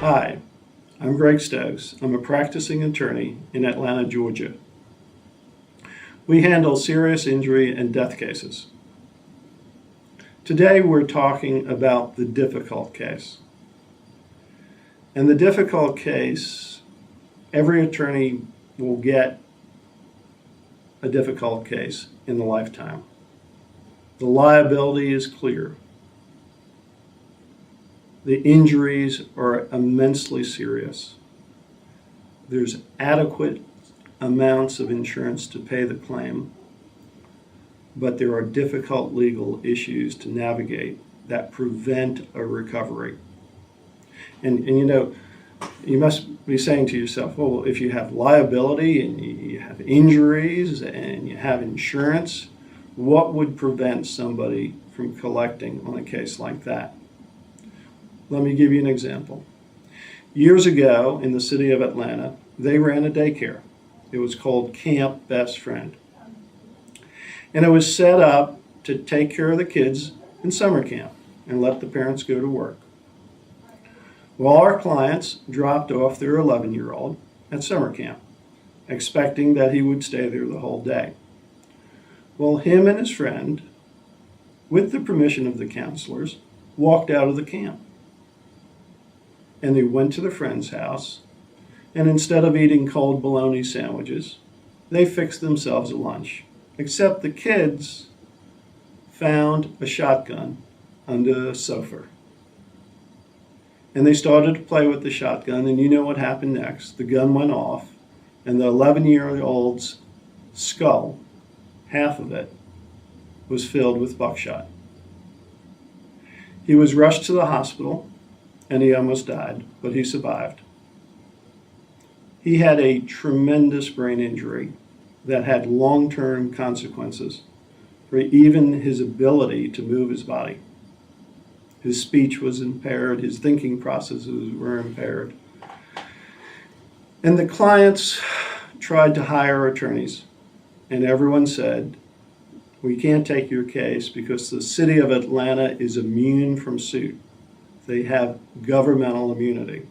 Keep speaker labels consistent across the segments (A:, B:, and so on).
A: Hi, I'm Greg Stokes. I'm a practicing attorney in Atlanta, Georgia. We handle serious injury and death cases. Today we're talking about the difficult case. And the difficult case, every attorney will get a difficult case in the lifetime. The liability is clear. The injuries are immensely serious. There's adequate amounts of insurance to pay the claim, but there are difficult legal issues to navigate that prevent a recovery. And you know, you must be saying to yourself, well, if you have liability and you have injuries and you have insurance, what would prevent somebody from collecting on a case like that? Let me give you an example. Years ago in the city of Atlanta, they ran a daycare. It was called Camp Best Friend. And it was set up to take care of the kids in summer camp and let the parents go to work. Well, our clients dropped off their 11-year-old at summer camp, expecting that he would stay there the whole day. Well, him and his friend, with the permission of the counselors, walked out of the camp. And they went to the friend's house, and instead of eating cold bologna sandwiches, they fixed themselves a lunch. Except the kids found a shotgun under the sofa. And they started to play with the shotgun, and you know what happened next. The gun went off, and the 11-year-old's skull, half of it, was filled with buckshot. He was rushed to the hospital, and he almost died, but he survived. He had a tremendous brain injury that had long-term consequences for even his ability to move his body. His speech was impaired, his thinking processes were impaired. And the clients tried to hire attorneys, and everyone said, we can't take your case because the city of Atlanta is immune from suit. They have governmental immunity.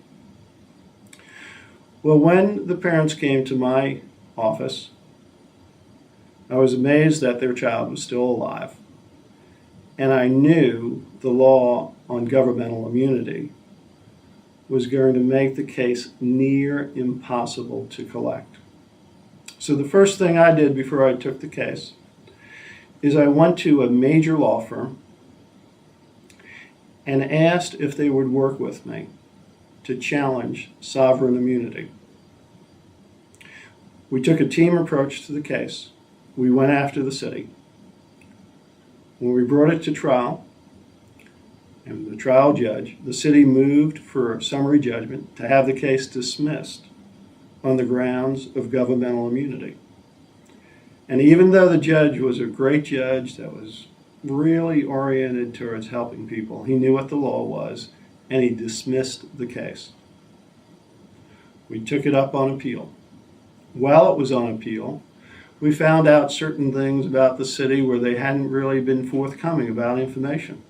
A: Well, when the parents came to my office, I was amazed that their child was still alive. And I knew the law on governmental immunity was going to make the case near impossible to collect. So the first thing I did before I took the case is I went to a major law firm and asked if they would work with me to challenge sovereign immunity. We took a team approach to the case. We went after the city. When we brought it to trial, and the trial judge, the city moved for summary judgment to have the case dismissed on the grounds of governmental immunity. And even though the judge was a great judge that was really oriented towards helping people, he knew what the law was, and he dismissed the case. We took it up on appeal. While it was on appeal, we found out certain things about the city where they hadn't really been forthcoming about information.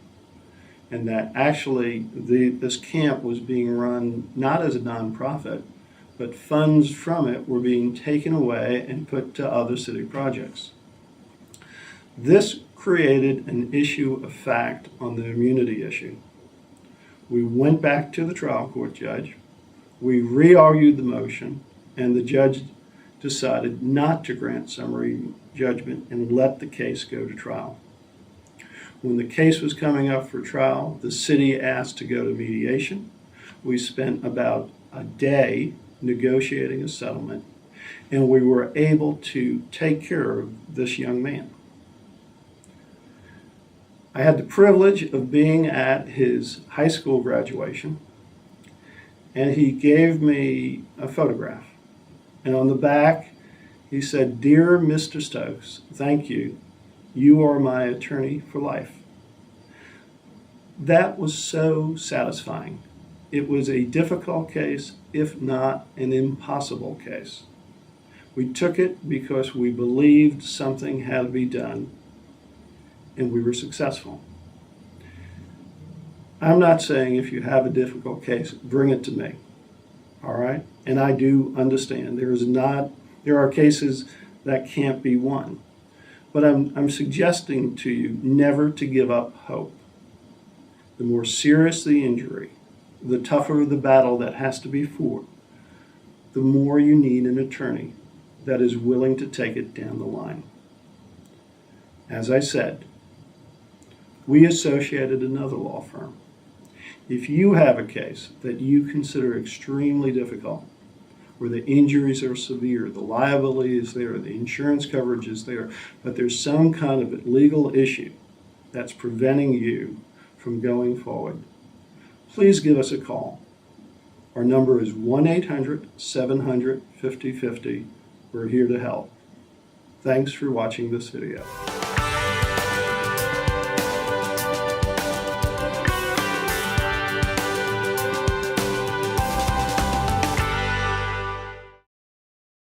A: And that actually this camp was being run not as a nonprofit, but funds from it were being taken away and put to other city projects. This created an issue of fact on the immunity issue. We went back to the trial court judge, we re-argued the motion, and the judge decided not to grant summary judgment and let the case go to trial. When the case was coming up for trial, the city asked to go to mediation. We spent about a day negotiating a settlement, and we were able to take care of this young man. I had the privilege of being at his high school graduation, and he gave me a photograph. And on the back, he said, "Dear Mr. Stokes, thank you. You are my attorney for life." That was so satisfying. It was a difficult case, if not an impossible case. We took it because we believed something had to be done, and we were successful. I'm not saying if you have a difficult case, bring it to me, all right? And I do understand there are cases that can't be won. But I'm suggesting to you never to give up hope. The more serious the injury, the tougher the battle that has to be fought, the more you need an attorney that is willing to take it down the line. As I said, we associated another law firm. If you have a case that you consider extremely difficult, where the injuries are severe, the liability is there, the insurance coverage is there, but there's some kind of legal issue that's preventing you from going forward, please give us a call. Our number is 1-800-700-5050. We're here to help. Thanks for watching this video.